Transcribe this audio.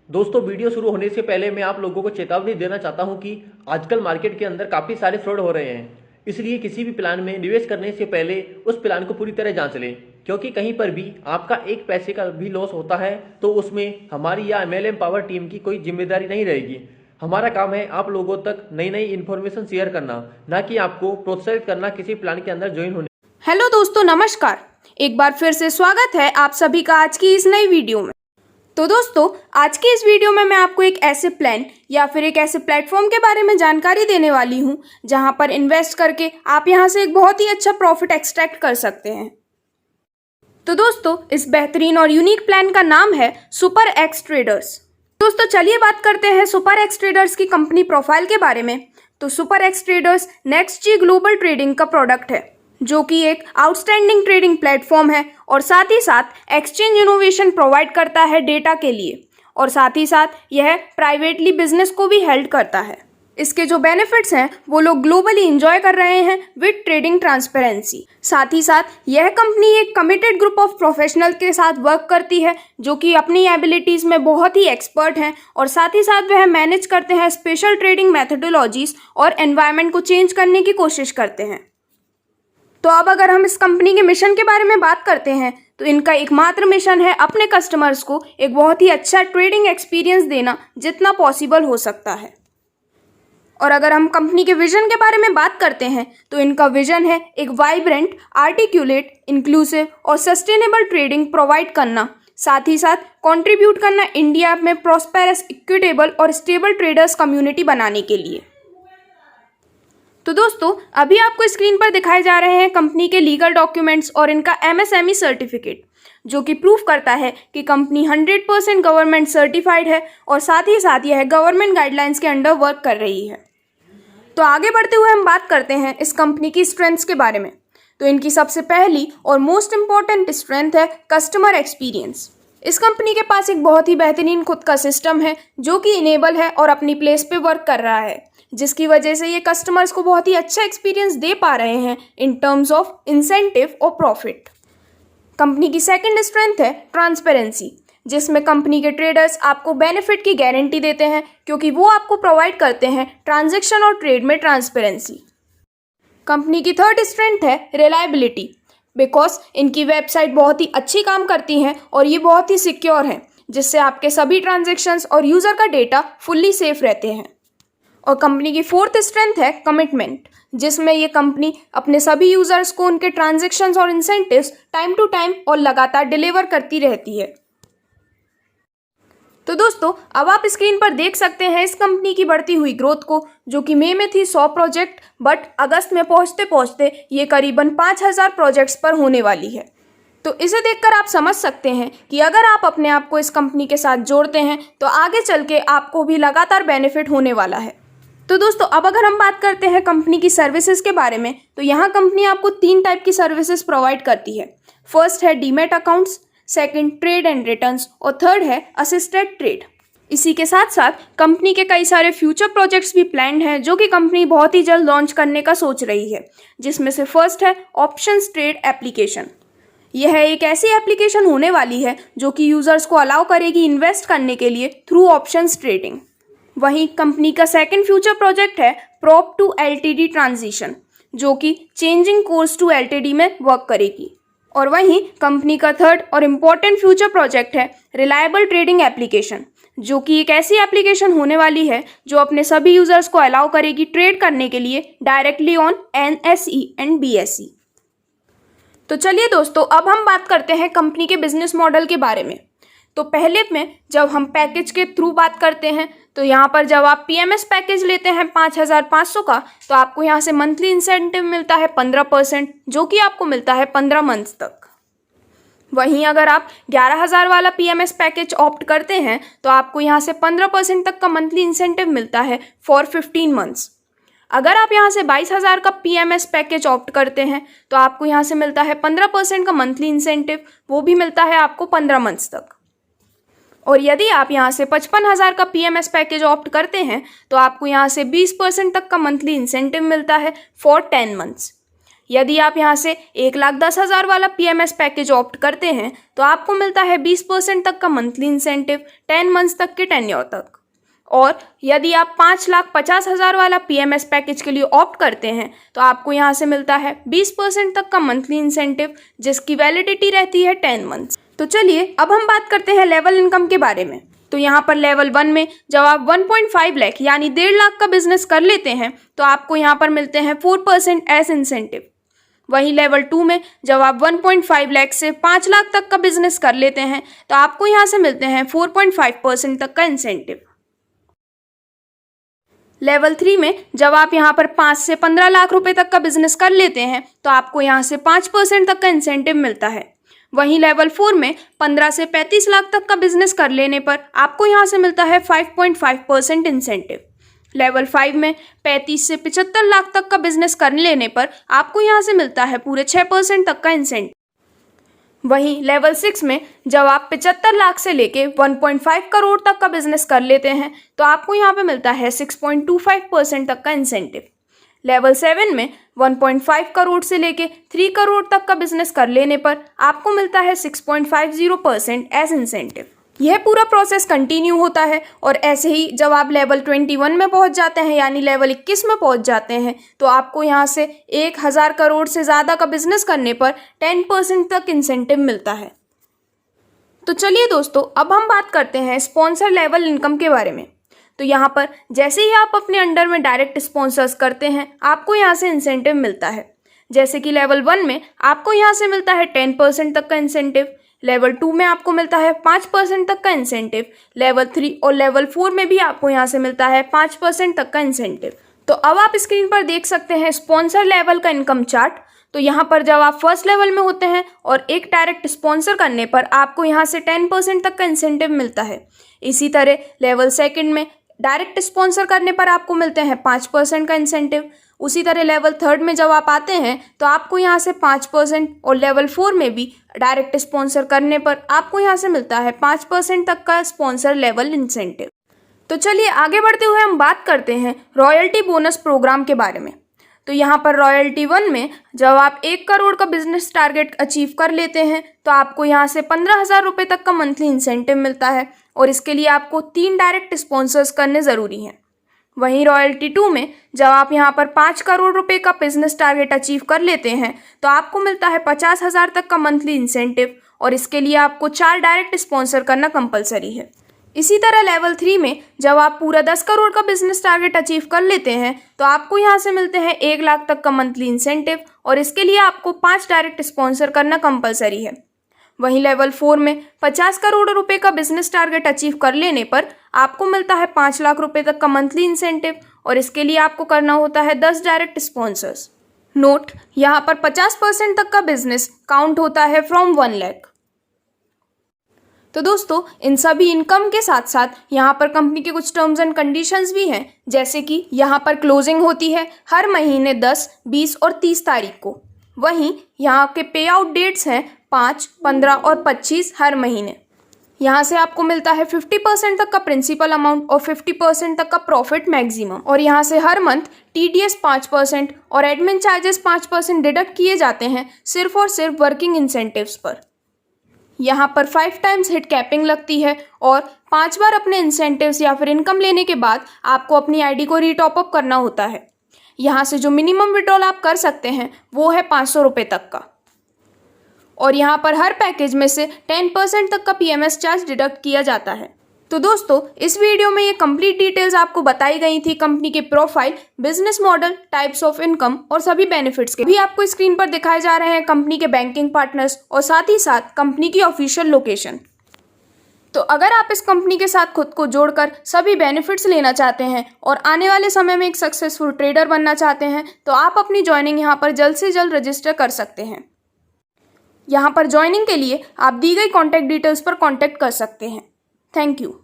दोस्तों वीडियो शुरू होने से पहले मैं आप लोगों को चेतावनी देना चाहता हूं कि आजकल मार्केट के अंदर काफ़ी सारे फ्रॉड हो रहे हैं। इसलिए किसी भी प्लान में निवेश करने से पहले उस प्लान को पूरी तरह जांच लें, क्योंकि कहीं पर भी आपका एक पैसे का भी लॉस होता है तो उसमें हमारी या MLM पावर टीम की कोई जिम्मेदारी नहीं रहेगी। हमारा काम है आप लोगों तक नई नई इन्फॉर्मेशन शेयर करना, ना कि आपको प्रोत्साहित करना किसी प्लान के अंदर ज्वाइन होने। हेलो दोस्तों, नमस्कार। एक बार फिर से स्वागत है आप सभी का आज की इस नई वीडियो में। तो दोस्तों, आज की इस वीडियो में मैं आपको एक ऐसे प्लान या फिर एक ऐसे प्लेटफॉर्म के बारे में जानकारी देने वाली हूं जहां पर इन्वेस्ट करके आप यहां से एक बहुत ही अच्छा प्रॉफिट एक्सट्रैक्ट कर सकते हैं। तो दोस्तों, इस बेहतरीन और यूनिक प्लान का नाम है सुपर एक्स ट्रेडर्स। दोस्तों, चलिए बात करते हैं सुपर एक्स ट्रेडर्स की कंपनी प्रोफाइल के बारे में। तो सुपर एक्स ट्रेडर्स नेक्स्ट जी ग्लोबल ट्रेडिंग का प्रोडक्ट है, जो कि एक आउटस्टैंडिंग ट्रेडिंग प्लेटफॉर्म है और साथ ही साथ एक्सचेंज इनोवेशन प्रोवाइड करता है डेटा के लिए, और साथ ही साथ यह प्राइवेटली बिजनेस को भी हेल्प करता है। इसके जो बेनिफिट्स हैं वो लोग ग्लोबली एंजॉय कर रहे हैं विद ट्रेडिंग ट्रांसपेरेंसी। साथ ही साथ यह कंपनी एक कमिटेड ग्रुप ऑफ प्रोफेशनल के साथ वर्क करती है, जो कि अपनी एबिलिटीज़ में बहुत ही एक्सपर्ट हैं, और साथ ही साथ वह मैनेज करते हैं स्पेशल ट्रेडिंग मैथडोलॉजीज और एनवायरनमेंट को चेंज करने की कोशिश करते हैं। तो अब अगर हम इस कंपनी के मिशन के बारे में बात करते हैं तो इनका एकमात्र मिशन है अपने कस्टमर्स को एक बहुत ही अच्छा ट्रेडिंग एक्सपीरियंस देना जितना पॉसिबल हो सकता है। और अगर हम कंपनी के विजन के बारे में बात करते हैं तो इनका विजन है एक वाइब्रेंट, आर्टिकुलेट, इंक्लूसिव और सस्टेनेबल ट्रेडिंग प्रोवाइड करना, साथ ही साथ कंट्रीब्यूट करना इंडिया में प्रॉस्पेरस, इक्विटेबल और स्टेबल ट्रेडर्स कम्युनिटी बनाने के लिए। तो दोस्तों, अभी आपको स्क्रीन पर दिखाए जा रहे हैं कंपनी के लीगल डॉक्यूमेंट्स और इनका MSME सर्टिफिकेट, जो कि प्रूफ करता है कि कंपनी 100% गवर्नमेंट सर्टिफाइड है और साथ ही साथ यह गवर्नमेंट गाइडलाइंस के अंडर वर्क कर रही है। तो आगे बढ़ते हुए हम बात करते हैं इस कंपनी की स्ट्रेंथ्स के बारे में। तो इनकी सबसे पहली और मोस्ट इम्पॉर्टेंट स्ट्रेंथ है कस्टमर एक्सपीरियंस। इस कंपनी के पास एक बहुत ही बेहतरीन खुद का सिस्टम है जो कि इनेबल है और अपनी प्लेस पे वर्क कर रहा है, जिसकी वजह से ये कस्टमर्स को बहुत ही अच्छा एक्सपीरियंस दे पा रहे हैं इन टर्म्स ऑफ इंसेंटिव और प्रॉफिट। कंपनी की सेकंड स्ट्रेंथ है ट्रांसपेरेंसी, जिसमें कंपनी के ट्रेडर्स आपको बेनिफिट की गारंटी देते हैं, क्योंकि वो आपको प्रोवाइड करते हैं ट्रांजैक्शन और ट्रेड में ट्रांसपेरेंसी। कंपनी की थर्ड स्ट्रेंथ है रिलायबिलिटी, बिकॉज इनकी वेबसाइट बहुत ही अच्छी काम करती हैं और ये बहुत ही सिक्योर है, जिससे आपके सभी ट्रांजैक्शंस और यूज़र का डेटा फुल्ली सेफ रहते हैं। और कंपनी की फोर्थ स्ट्रेंथ है कमिटमेंट, जिसमें ये कंपनी अपने सभी यूजर्स को उनके ट्रांजैक्शंस और इंसेंटिव्स टाइम टू टाइम और लगातार डिलीवर करती रहती है। तो दोस्तों, अब आप स्क्रीन पर देख सकते हैं इस कंपनी की बढ़ती हुई ग्रोथ को, जो कि मई में थी 100 प्रोजेक्ट, बट अगस्त में पहुंचते पहुंचते ये करीबन 5000 प्रोजेक्ट्स पर होने वाली है। तो इसे देखकर आप समझ सकते हैं कि अगर आप अपने आप को इस कंपनी के साथ जोड़ते हैं तो आगे चल के आपको भी लगातार बेनिफिट होने वाला है। तो दोस्तों, अब अगर हम बात करते हैं कंपनी की सर्विसेज के बारे में, तो यहाँ कंपनी आपको 3 टाइप की सर्विसेज प्रोवाइड करती है। फर्स्ट है demat accounts, second trade and returns, और थर्ड है असिस्टेड ट्रेड। इसी के साथ साथ कंपनी के कई सारे फ्यूचर प्रोजेक्ट्स भी प्लान्ड हैं, जो कि कंपनी बहुत ही जल्द लॉन्च करने का सोच रही है, जिसमें से फर्स्ट है ऑप्शंस ट्रेड एप्लीकेशन। यह एक ऐसी एप्लीकेशन होने वाली है जो कि यूजर्स को अलाउ करेगी इन्वेस्ट करने के लिए थ्रू ऑप्शंस ट्रेडिंग। वहीं कंपनी का सेकंड फ्यूचर प्रोजेक्ट है प्रॉप टू LTD ट्रांजिशन, जो कि चेंजिंग कोर्स टू LTD में वर्क करेगी। और वहीं कंपनी का थर्ड और इम्पॉर्टेंट फ्यूचर प्रोजेक्ट है रिलायबल ट्रेडिंग एप्लीकेशन, जो कि एक ऐसी एप्लीकेशन होने वाली है जो अपने सभी यूजर्स को अलाउ करेगी ट्रेड करने के लिए directly on NSE and BSE। तो चलिए दोस्तों, अब हम बात करते हैं कंपनी के बिजनेस मॉडल के बारे में। तो पहले में जब हम पैकेज के थ्रू बात करते हैं, तो यहाँ पर जब आप PMS पैकेज लेते हैं 5500 का, तो आपको यहाँ से मंथली इंसेंटिव मिलता है 15%, जो कि आपको मिलता है 15 मंथ्स तक। वहीं अगर आप 11000 वाला PMS पैकेज ऑप्ट करते हैं तो आपको यहाँ से 15% तक का मंथली इंसेंटिव मिलता है फॉर 15 मंथ्स। अगर आप यहाँ से 22000 का PMS पैकेज ऑप्ट करते हैं तो आपको यहाँ से मिलता है 15% का मंथली इंसेंटिव, वो भी मिलता है आपको 15 मंथ्स तक। और यदि आप यहाँ से 55000 का PMS पैकेज ऑप्ट करते हैं तो आपको यहाँ से 20% तक का मंथली इंसेंटिव मिलता है फॉर 10 मंथ्स। यदि आप यहाँ से 1,10,000 वाला PMS पैकेज ऑप्ट करते हैं तो आपको मिलता है 20% तक का मंथली इंसेंटिव 10 मंथ्स तक के टेन्योर तक। और यदि आप 5,50,000 वाला PMS पैकेज के लिए ऑप्ट करते हैं तो आपको यहाँ से मिलता है 20% तक का मंथली इंसेंटिव जिसकी वैलिडिटी रहती है 10 मंथ्स। तो चलिए अब हम बात करते हैं लेवल इनकम के बारे में। तो यहाँ पर लेवल 1 में जब आप 1.5 लाख यानी 1.5 लाख का बिजनेस कर लेते हैं तो आपको यहाँ पर मिलते हैं 4% एज इंसेंटिव। वहीं लेवल 2 में जब आप 1.5 लाख से 5 लाख तक का बिजनेस कर लेते हैं तो आपको यहाँ से मिलते हैं 4.5% तक का इंसेंटिव। लेवल 3 में जब आप यहाँ पर 5 से 15 लाख रुपए तक का बिजनेस कर लेते हैं तो आपको यहाँ से 5% तक का इंसेंटिव मिलता है। वहीं लेवल 4 में 15 से 35 लाख तक का बिजनेस कर लेने पर आपको यहाँ से मिलता है 5.5% इंसेंटिव। लेवल 5 में 35 से 75 लाख तक का बिजनेस कर लेने पर आपको यहाँ से मिलता है पूरे 6% तक का इंसेंटिव। वहीं लेवल 6 में जब आप 75 लाख से लेके 1.5 करोड़ तक का बिजनेस कर लेते हैं तो आपको यहाँ पे मिलता है 6.25% तक का इंसेंटिव। लेवल 7 में 1.5 करोड़ से लेके 3 करोड़ तक का बिजनेस कर लेने पर आपको मिलता है 6.50% एज इंसेंटिव। यह पूरा प्रोसेस कंटिन्यू होता है और ऐसे ही जब आप लेवल 21 में पहुंच जाते हैं यानी लेवल 21 में पहुंच जाते हैं तो आपको यहां से 1,000 करोड़ से ज़्यादा का बिजनेस करने पर 10% तक इंसेंटिव मिलता है। तो चलिए दोस्तों अब हम बात करते हैं स्पॉन्सर लेवल इनकम के बारे में। तो यहाँ पर जैसे ही आप अपने अंडर में डायरेक्ट स्पॉन्सर्स करते हैं आपको यहाँ से इंसेंटिव मिलता है। जैसे कि लेवल 1 में आपको यहाँ से मिलता है 10% तक का इंसेंटिव, लेवल 2 में आपको मिलता है 5% तक का इंसेंटिव, लेवल 3 और लेवल 4 में भी आपको यहाँ से मिलता है 5% तक का इंसेंटिव। तो अब आप स्क्रीन पर देख सकते हैं स्पॉन्सर लेवल का इनकम चार्ट। तो यहाँ पर जब आप फर्स्ट लेवल में होते हैं और एक डायरेक्ट स्पॉन्सर करने पर आपको यहाँ से 10% तक का इंसेंटिव मिलता है। इसी तरह लेवल 2 में डायरेक्ट स्पॉन्सर करने पर आपको मिलते हैं 5% का इंसेंटिव। उसी तरह लेवल 3 में जब आप आते हैं तो आपको यहाँ से 5% और लेवल 4 में भी डायरेक्ट स्पॉन्सर करने पर आपको यहाँ से मिलता है 5% तक का स्पॉन्सर लेवल इंसेंटिव। तो चलिए आगे बढ़ते हुए हम बात करते हैं रॉयल्टी बोनस प्रोग्राम के बारे में। तो यहाँ पर रॉयल्टी 1 में जब आप 1 करोड़ का बिजनेस टारगेट अचीव कर लेते हैं तो आपको यहाँ से 15,000 रुपये तक का मंथली इंसेंटिव मिलता है और इसके लिए आपको 3 डायरेक्ट स्पॉन्सर्स करने ज़रूरी हैं। वहीं रॉयल्टी 2 में जब आप यहाँ पर 5 करोड़ रुपए का बिजनेस टारगेट अचीव कर लेते हैं तो आपको मिलता है 50,000 तक का मंथली इंसेंटिव और इसके लिए आपको 4 डायरेक्ट स्पॉन्सर करना कंपलसरी है। इसी तरह लेवल 3 में जब आप पूरा 10 करोड़ का बिजनेस टारगेट अचीव कर लेते हैं तो आपको यहाँ से मिलते हैं 1 लाख तक का मंथली इंसेंटिव और इसके लिए आपको 5 डायरेक्ट स्पॉन्सर करना कंपलसरी है। वहीं लेवल 4 में 50 करोड़ रुपए का बिजनेस टारगेट अचीव कर लेने पर आपको मिलता है 5 लाख रुपए तक का मंथली इंसेंटिव और इसके लिए आपको करना होता है 10 डायरेक्ट स्पॉन्सर्स। नोट, यहाँ पर 50% तक का बिजनेस काउंट होता है फ्रॉम 1 लाख। तो दोस्तों इन सभी इनकम के साथ साथ यहाँ पर कंपनी के कुछ टर्म्स एंड कंडीशंस भी हैं, जैसे कि यहाँ पर क्लोजिंग होती है हर महीने 10, 20 और 30 तारीख को। वहीं यहाँ के पे आउट डेट्स हैं 5, 15 और 25 हर महीने। यहाँ से आपको मिलता है 50% तक का प्रिंसिपल अमाउंट और 50% तक का प्रॉफिट मैक्सिमम। और यहाँ से हर मंथ TDS 5% और एडमिन चार्जेस 5% डिडक्ट किए जाते हैं सिर्फ और सिर्फ वर्किंग इंसेंटिव्स पर। यहाँ पर 5 टाइम्स हिट कैपिंग लगती है और 5 बार अपने इंसेंटिव्स या फिर इनकम लेने के बाद आपको अपनी ID को रीटॉपअप करना होता है। यहाँ से जो मिनिमम विड्रॉल आप कर सकते हैं वो है 500 रुपये तक का और यहाँ पर हर पैकेज में से 10% तक का PMS चार्ज डिडक्ट किया जाता है। तो दोस्तों इस वीडियो में ये कंप्लीट डिटेल्स आपको बताई गई थी कंपनी के profile, business model, types of income और सभी बेनिफिट्स के। भी आपको स्क्रीन पर दिखाए जा रहे हैं कंपनी के बैंकिंग पार्टनर्स और साथ ही साथ कंपनी की ऑफिशियल लोकेशन। तो अगर आप इस कंपनी के साथ खुद को जोड़कर सभी बेनिफिट्स लेना चाहते हैं और आने वाले समय में एक सक्सेसफुल ट्रेडर बनना चाहते हैं तो आप अपनी ज्वाइनिंग यहाँ पर जल्द से जल्द रजिस्टर कर सकते हैं। यहाँ पर ज्वाइनिंग के लिए आप दी गई कॉन्टैक्ट डिटेल्स पर कॉन्टैक्ट कर सकते हैं। Thank you.